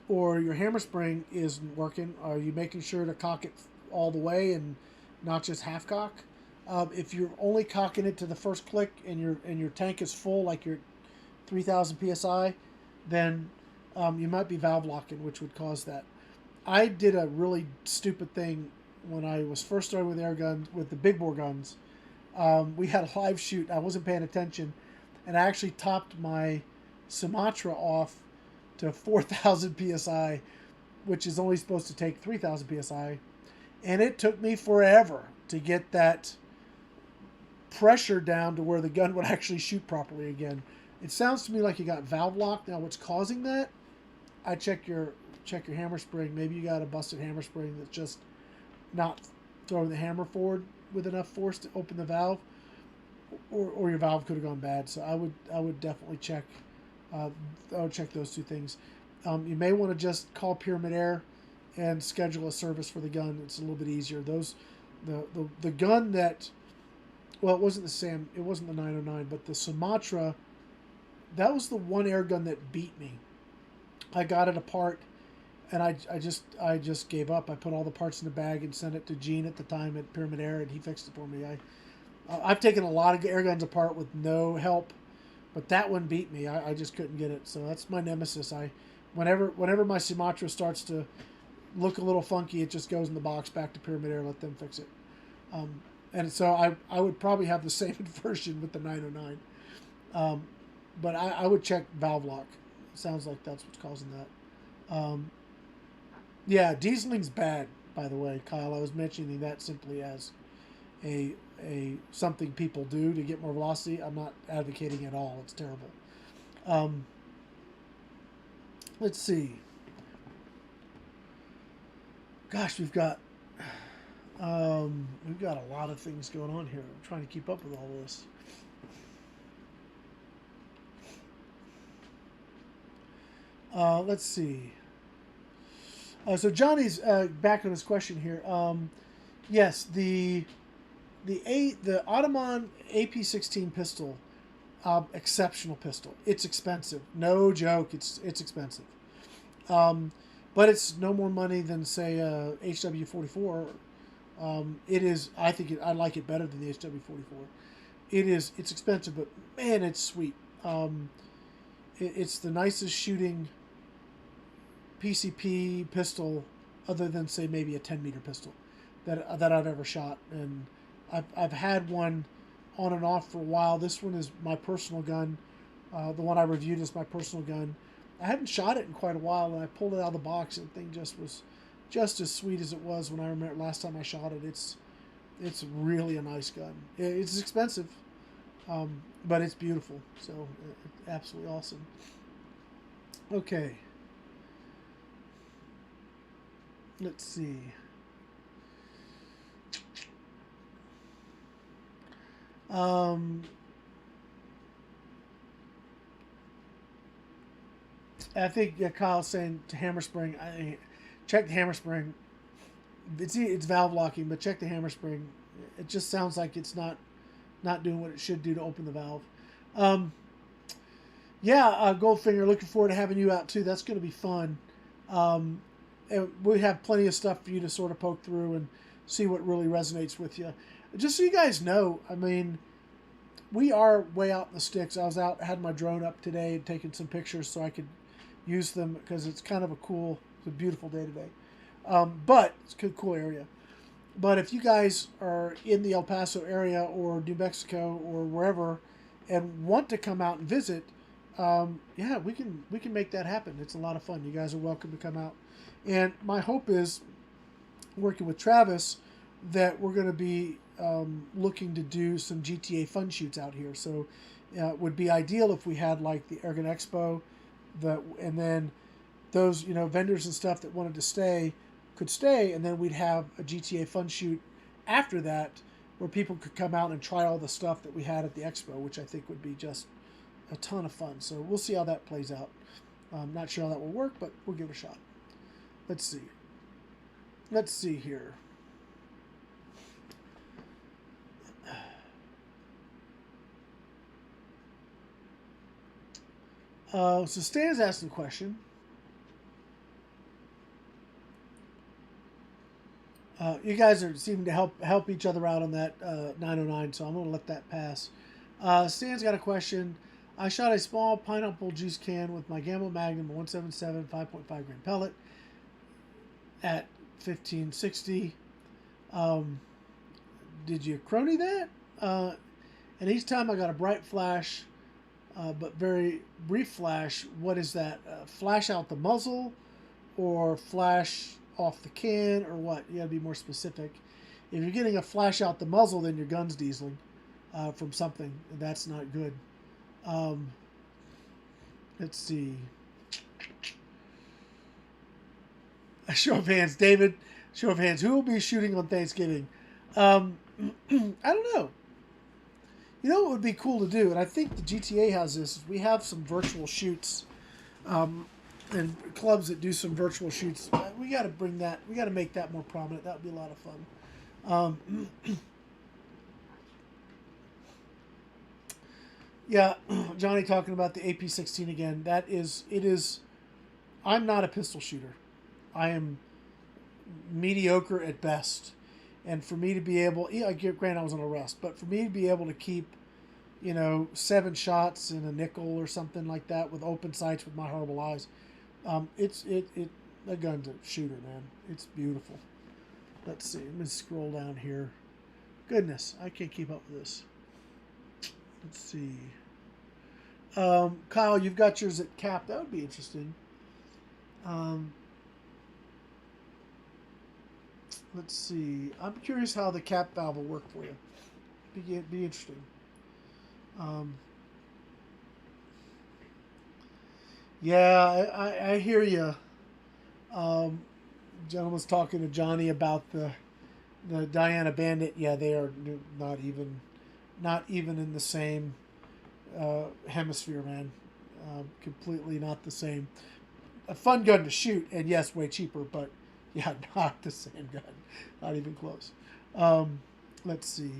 or your hammer spring isn't working. Are you making sure to cock it all the way and not just half cock? If you're only cocking it to the first click and your tank is full, like you're 3,000 psi, then you might be valve locking, which would cause that. I did a really stupid thing when I was first starting with air guns, with the big bore guns. We had a live shoot. I wasn't paying attention, and I actually topped my Sumatra off to 4,000 psi, which is only supposed to take 3,000 psi, and it took me forever to get that pressure down to where the gun would actually shoot properly again. It sounds to me like you got valve lock. Now, what's causing that? I check your hammer spring. Maybe you got a busted hammer spring that's just not throwing the hammer forward with enough force to open the valve, or your valve could have gone bad. So I would definitely check. I would check those two things. You may want to just call Pyramid Air and schedule a service for the gun. It's a little bit easier. The gun that, well, it wasn't the 909, but the Sumatra. That was the one air gun that beat me. I got it apart, and I just gave up. I put all the parts in the bag and sent it to Gene at the time at Pyramid Air, and he fixed it for me. I've taken a lot of air guns apart with no help, but that one beat me. I just couldn't get it. So that's my nemesis. Whenever my Sumatra starts to look a little funky, it just goes in the box back to Pyramid Air, let them fix it. And so I would probably have the same version with the 909. But I would check valve lock. Sounds like that's what's causing that. Yeah, dieseling's bad, by the way, Kyle. I was mentioning that simply as a something people do to get more velocity. I'm not advocating at all. It's terrible. Let's see. Gosh, we've got We've got a lot of things going on here. I'm trying to keep up with all this. Let's see. So Johnny's back on his question here. Yes, the Ottoman AP16 pistol, exceptional pistol. It's expensive, no joke. It's expensive, but it's no more money than say HW44. It is. I like it better than the HW44. It's expensive, but man, it's sweet. It's the nicest shooting PCP pistol, other than say maybe a 10-meter pistol, that I've ever shot. And I've had one on and off for a while. This one is my personal gun. The one I reviewed is my personal gun. I hadn't shot it in quite a while, and I pulled it out of the box, and the thing just was just as sweet as it was when I remember last time I shot it. It's really a nice gun. It's expensive, but it's beautiful. So absolutely awesome. Okay. Let's see. I think Kyle's saying to hammer spring. Check the hammer spring. It's valve locking, but check the hammer spring. It just sounds like it's not doing what it should do to open the valve. Yeah, Goldfinger, looking forward to having you out too. That's going to be fun. And we have plenty of stuff for you to sort of poke through and see what really resonates with you. Just so you guys know, I mean, we are way out in the sticks. I was out, had my drone up today and taking some pictures so I could use them, because it's kind of it's a beautiful day today. But it's a cool area. But if you guys are in the El Paso area or New Mexico or wherever and want to come out and visit, yeah, we can make that happen. It's a lot of fun. You guys are welcome to come out. And my hope is, working with Travis, that we're going to be looking to do some GTA fun shoots out here. So it would be ideal if we had like the Airgun Expo, and then those vendors and stuff that wanted to stay could stay, and then we'd have a GTA fun shoot after that where people could come out and try all the stuff that we had at the Expo, which I think would be just a ton of fun. So we'll see how that plays out. I'm not sure how that will work, but we'll give it a shot. Let's see. Let's see here. So Stan's asking a question. You guys are seeming to help each other out on that 909, so I'm going to let that pass. Stan's got a question. I shot a small pineapple juice can with my Gamma Magnum 177 5.5 grain pellet at 1560. Did you crony that? And each time I got a bright flash, but very brief flash. What is that? Flash out the muzzle, or flash off the can, or what? You gotta be more specific. If you're getting a flash out the muzzle, then your gun's dieseling from something. That's not good. Let's see. A show of hands, David. Show of hands. Who will be shooting on Thanksgiving? I don't know. You know what would be cool to do, and I think the GTA has this, is we have some virtual shoots, and clubs that do some virtual shoots. We got to bring that. We got to make that more prominent. That would be a lot of fun. Yeah, Johnny talking about the AP16 again. It is. I'm not a pistol shooter. I am mediocre at best. And for me to be able, granted I was on a rest, but for me to be able to keep, 7 shots in a nickel or something like that with open sights with my horrible eyes, a gun's a shooter, man. It's beautiful. Let's see. Let me scroll down here. Goodness, I can't keep up with this. Let's see. Kyle, you've got yours at cap. That would be interesting. Let's see. I'm curious how the cap valve will work for you. Be interesting. Yeah, I hear you. Gentleman's talking to Johnny about the The Diana Bandit, yeah, they are not even in the same hemisphere, man. Completely not the same. A fun gun to shoot, and yes, way cheaper, but yeah, not the same gun. Not even close. Let's see.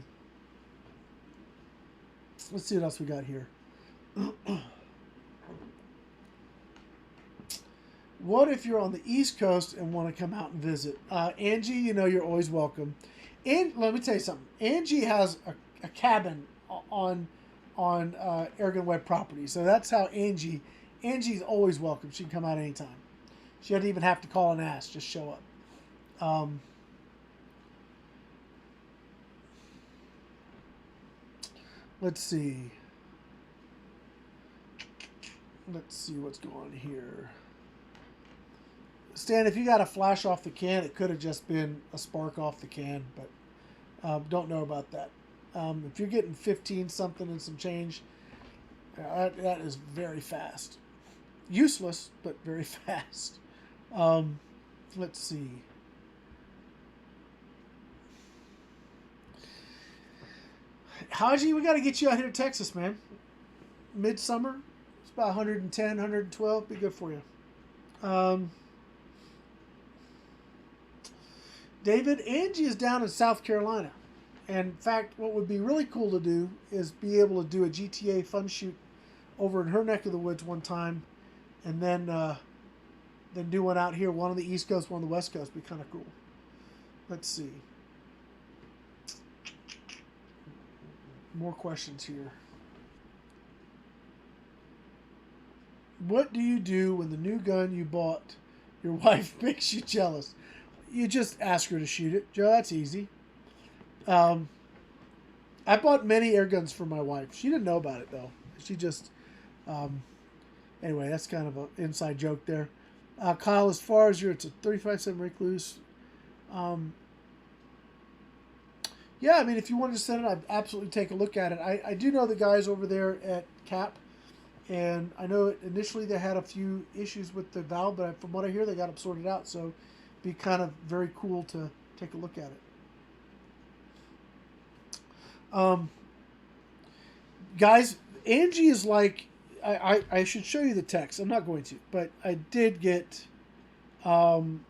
Let's see what else we got here. What if you're on the East Coast and want to come out and visit? Angie, you know you're always welcome. And let me tell you something. Angie has a cabin on AirgunWeb property. So that's how Angie's always welcome. She can come out anytime. She doesn't even have to call and ask. Just show up. Let's see. Let's see what's going on here. Stan, if you got a flash off the can, it could have just been a spark off the can, but don't know about that. If you're getting 15 something and some change, that is very fast. Useless, but very fast. Let's see. Haji, we got to get you out here to Texas, man. Midsummer, it's about 110, 112. Be good for you. David, Angie is down in South Carolina. And in fact, what would be really cool to do is be able to do a GTA fun shoot over in her neck of the woods one time, and then do one out here, one on the East Coast, one on the West Coast. Be kind of cool. Let's see. More questions here. What do you do when the new gun you bought, your wife makes you jealous? You just ask her to shoot it, Joe. That's easy. I bought many air guns for my wife. She didn't know about it though. She just, anyway, that's kind of an inside joke there. Kyle, as far as it's a 35-7 recluse. Yeah, I mean, if you wanted to send it, I'd absolutely take a look at it. I do know the guys over there at CAP, and I know initially they had a few issues with the valve, but from what I hear, they got them sorted out. So, it'd be kind of very cool to take a look at it. Guys, Angie is like, I should show you the text. I'm not going to, but I did get some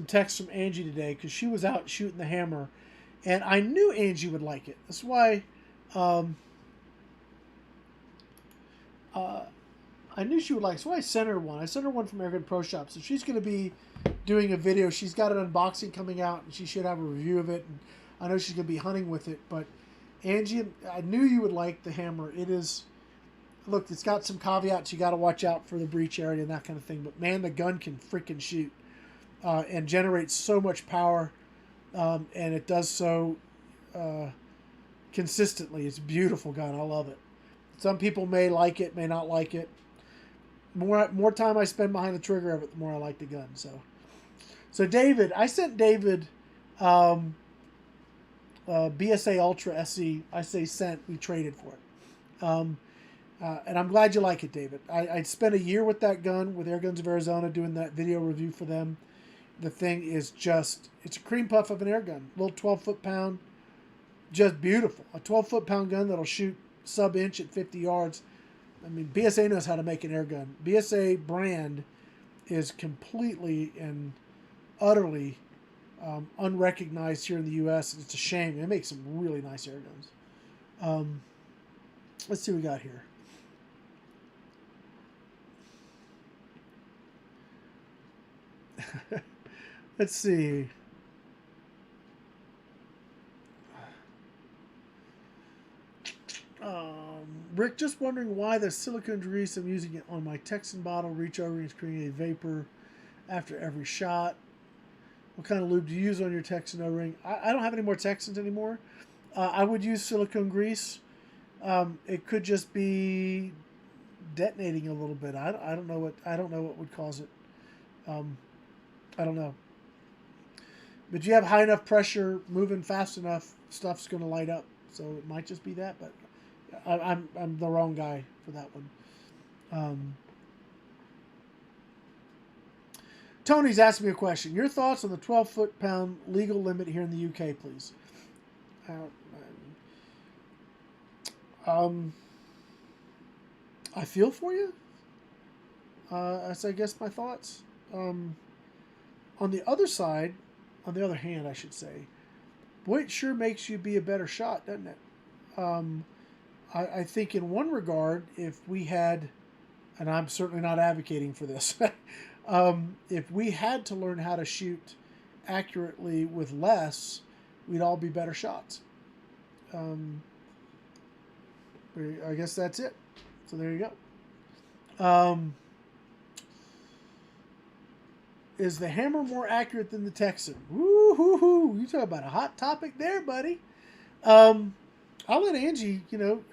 text from Angie today because she was out shooting the hammer, and I knew Angie would like it. That's why I knew she would like it. So I sent her one. I sent her one from Airgun Pro Shop. So she's going to be doing a video. She's got an unboxing coming out, and she should have a review of it. And I know she's going to be hunting with it, but Angie, I knew you would like the hammer. It is, look, it's got some caveats. You got to watch out for the breech area and that kind of thing. But man, the gun can freaking shoot and generates so much power, and it does so consistently. It's a beautiful gun. I love it. Some people may like it, may not like it. More time I spend behind the trigger of it, the more I like the gun. So David, I sent David. BSA Ultra SE, I say sent, we traded for it. And I'm glad you like it, David. I spent a year with that gun with Airguns of Arizona doing that video review for them. The thing is just, it's a cream puff of an air gun. Little 12 foot-pound, just beautiful. A 12 foot-pound gun that'll shoot sub-inch at 50 yards. I mean, BSA knows how to make an air gun. BSA brand is completely and utterly unrecognized here in the U.S. It's a shame. They make some really nice air guns. Let's see what we got here. Let's see. Rick, just wondering why the silicone grease I'm using it on my Texan bottle reach over and creating a vapor after every shot. What kind of lube do you use on your Texan O-ring? I don't have any more Texans anymore. I would use silicone grease. It could just be detonating a little bit. I don't know what would cause it. I don't know. But you have high enough pressure, moving fast enough, stuff's going to light up. So it might just be that. But I'm the wrong guy for that one. Tony's asking me a question. Your thoughts on the 12 foot-pound legal limit here in the UK, please. I feel for you. That's, I guess, my thoughts. On the other side, on the other hand, I should say, boy, it sure makes you be a better shot, doesn't it? I think in one regard, if we had, and I'm certainly not advocating for this, if we had to learn how to shoot accurately with less, we'd all be better shots. I guess that's it. So there you go. Is the hammer more accurate than the Texan? Woo-hoo-hoo. You talk about a hot topic there, buddy. I'll let Angie,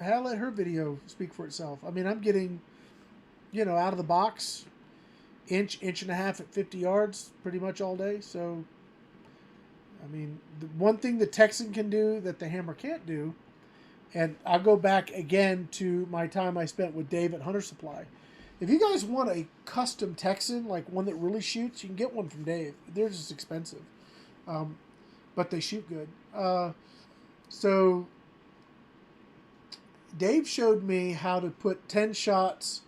I'll let her video speak for itself. I mean, I'm getting, out of the box, inch and a half at 50 yards pretty much all day. So, I mean, the one thing the Texan can do that the hammer can't do, and I'll go back again to my time I spent with Dave at Hunter Supply. If you guys want a custom Texan, like one that really shoots, you can get one from Dave. They're just expensive, but they shoot good. So Dave showed me how to put 10 shots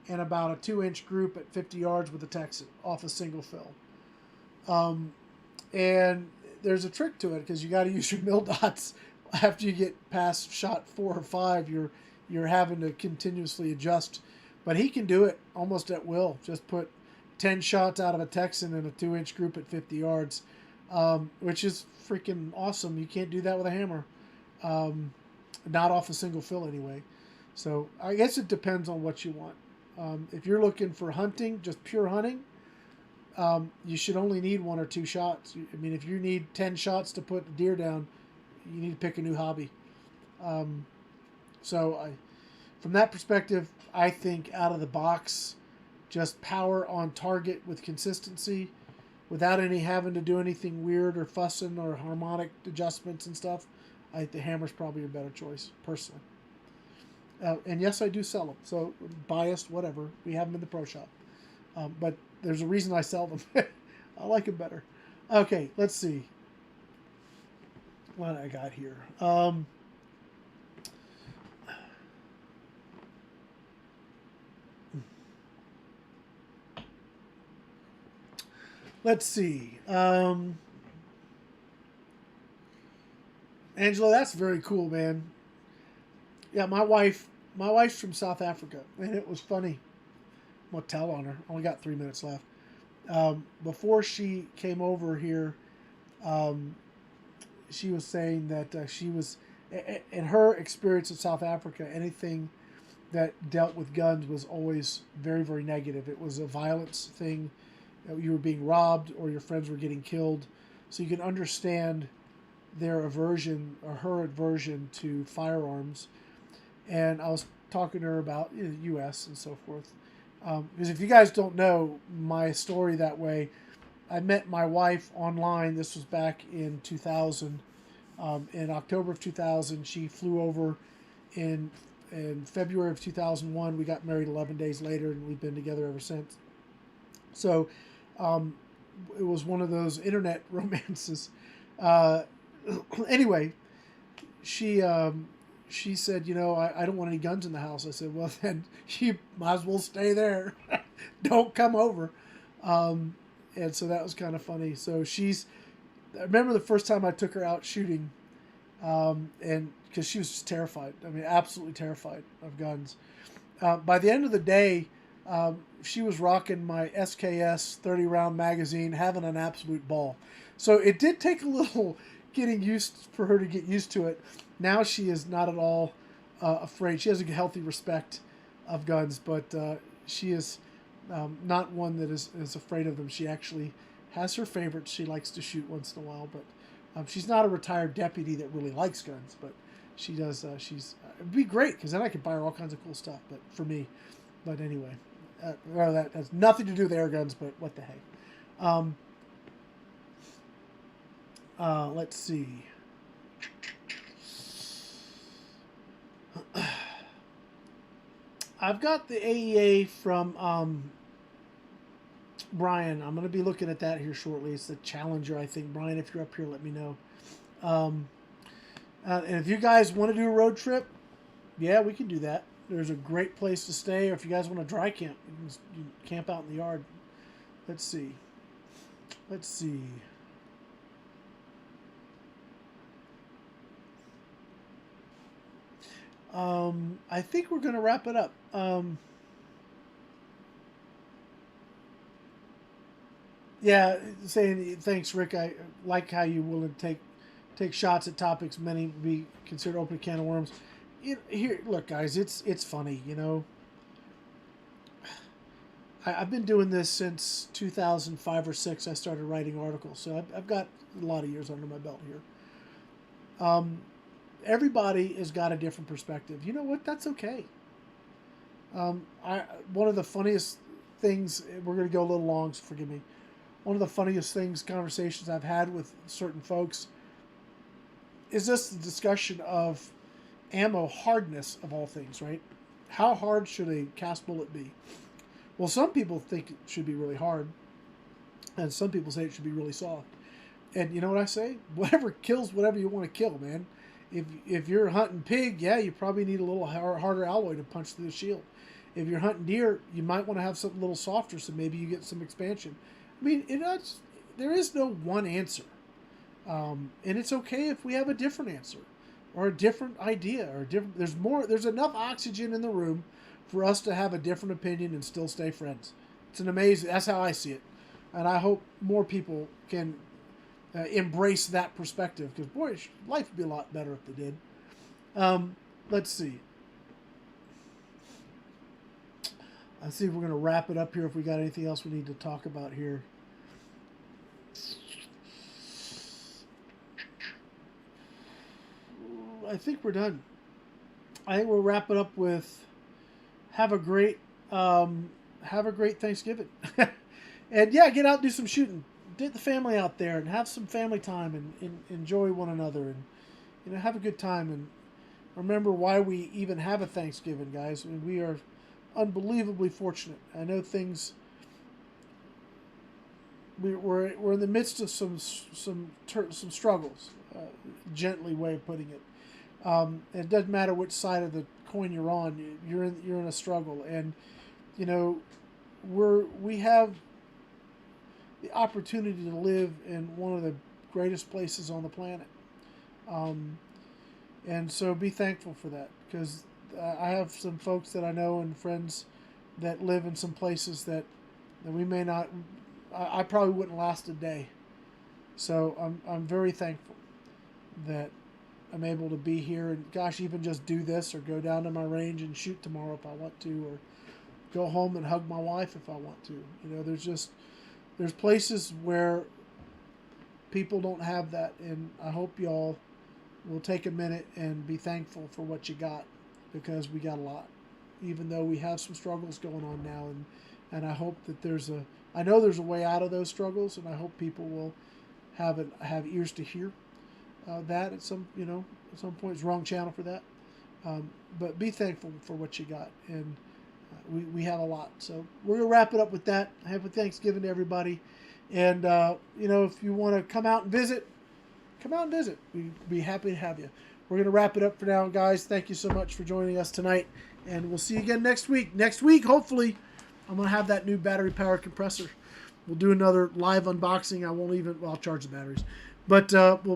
in about a 2-inch group at 50 yards with a Texan off a single fill. And there's a trick to it because you got to use your mil dots. After you get past shot 4 or 5, you're having to continuously adjust. But he can do it almost at will. Just put 10 shots out of a Texan in a 2-inch group at 50 yards, which is freaking awesome. You can't do that with a hammer. Not off a single fill anyway. So I guess it depends on what you want. If you're looking for hunting, just pure hunting, you should only need 1 or 2 shots. I mean, if you need 10 shots to put a deer down, you need to pick a new hobby. From that perspective, I think out of the box, just power on target with consistency, without any having to do anything weird or fussing or harmonic adjustments and stuff, I think the hammer's probably your better choice, personally. And yes, I do sell them. So biased, whatever. We have them in the pro shop. But there's a reason I sell them. I like them better. Okay, let's see what I got here. Let's see. Angela, that's very cool, man. Yeah, my wife's from South Africa, and it was funny. I'm going to tell on her. Only got 3 minutes left. Before she came over here, she was saying that she was, in her experience in South Africa, anything that dealt with guns was always very, very negative. It was a violence thing. You were being robbed or your friends were getting killed. So you can understand their aversion or her aversion to firearms. And I was talking to her about the U.S. and so forth. Because if you guys don't know my story that way, I met my wife online. This was back in 2000. In October of 2000, she flew over in February of 2001. We got married 11 days later, and we've been together ever since. So it was one of those internet romances. Anyway, she said, I don't want any guns in the house. I said, well, then you might as well stay there. Don't come over. And so that was kind of funny. So I remember the first time I took her out shooting, and because she was just terrified. I mean, absolutely terrified of guns. By the end of the day, she was rocking my SKS 30-round magazine, having an absolute ball. So it did take a little for her to get used to it. Now she is not at all afraid. She has a healthy respect of guns, but she is not one that is afraid of them. She actually has her favorites she likes to shoot once in a while, but she's not a retired deputy that really likes guns, but she does. It'd be great because then I could buy her all kinds of cool stuff. But for me, but anyway, well, that has nothing to do with air guns. But what the heck? Let's see. I've got the AEA from Brian, I'm going to be looking at that here shortly. It's the Challenger, I think. Brian, if you're up here, let me know. And if you guys want to do a road trip, yeah, we can do that. There's a great place to stay. Or if you guys want to dry camp, you can camp out in the yard. Let's see. Let's see. I think we're going to wrap it up. Yeah, saying thanks, Rick. I like how you willing to take shots at topics many be considered open can of worms. Here, look, guys, it's funny, you know. I've been doing this since 2005 or 6. I started writing articles, so I've got a lot of years under my belt here. Everybody has got a different perspective. You know what? That's okay. One of the funniest things, we're going to go a little long, so forgive me. One of the funniest things, conversations I've had with certain folks, is just the discussion of ammo hardness of all things, right? How hard should a cast bullet be? Well, some people think it should be really hard, and some people say it should be really soft. And you know what I say? Whatever kills whatever you want to kill, man. If you're hunting pig, yeah, you probably need a little harder alloy to punch through the shield. If you're hunting deer, you might want to have something a little softer, so maybe you get some expansion. I mean, there is no one answer. And it's okay if we have a different answer or a different idea or there's enough oxygen in the room for us to have a different opinion and still stay friends. It's an amazing, that's how I see it. And I hope more people can embrace that perspective, because boy, life would be a lot better if they did. Let's see. Let's see if we're going to wrap it up here, if we got anything else we need to talk about here. I think we're done. I think we'll wrap it up with have a great Thanksgiving. And yeah, get out and do some shooting. Get the family out there and have some family time and enjoy one another, and have a good time, and remember why we even have a Thanksgiving, guys. I mean, we are unbelievably fortunate. I know things. We're in the midst of some struggles, gently way of putting it. And it doesn't matter which side of the coin you're on. You're in a struggle, and we have the opportunity to live in one of the greatest places on the planet, and so be thankful for that, because I have some folks that I know and friends that live in some places that we may not. I probably wouldn't last a day. So I'm very thankful that I'm able to be here, and gosh, even just do this or go down to my range and shoot tomorrow if I want to, or go home and hug my wife if I want to. There's places where people don't have that, and I hope y'all will take a minute and be thankful for what you got, because we got a lot, even though we have some struggles going on now, and I hope that I know there's a way out of those struggles, and I hope people will have ears to hear that at some point. It's the wrong channel for that, but be thankful for what you got, and we have a lot. So we're gonna wrap it up with that. Happy Thanksgiving to everybody, and if you want to come out and visit, we'd be happy to have you. We're gonna wrap it up for now, guys. Thank you so much for joining us tonight, and we'll see you again next week. Next week, hopefully, I'm going to have that new battery-powered compressor. We'll do another live unboxing. I'll charge the batteries. But,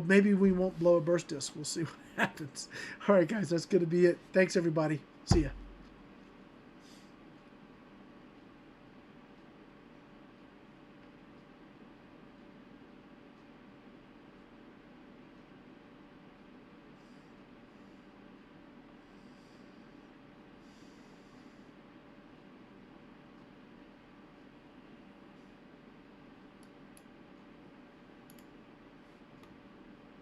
maybe we won't blow a burst disc. We'll see what happens. All right, guys, that's going to be it. Thanks, everybody. See ya.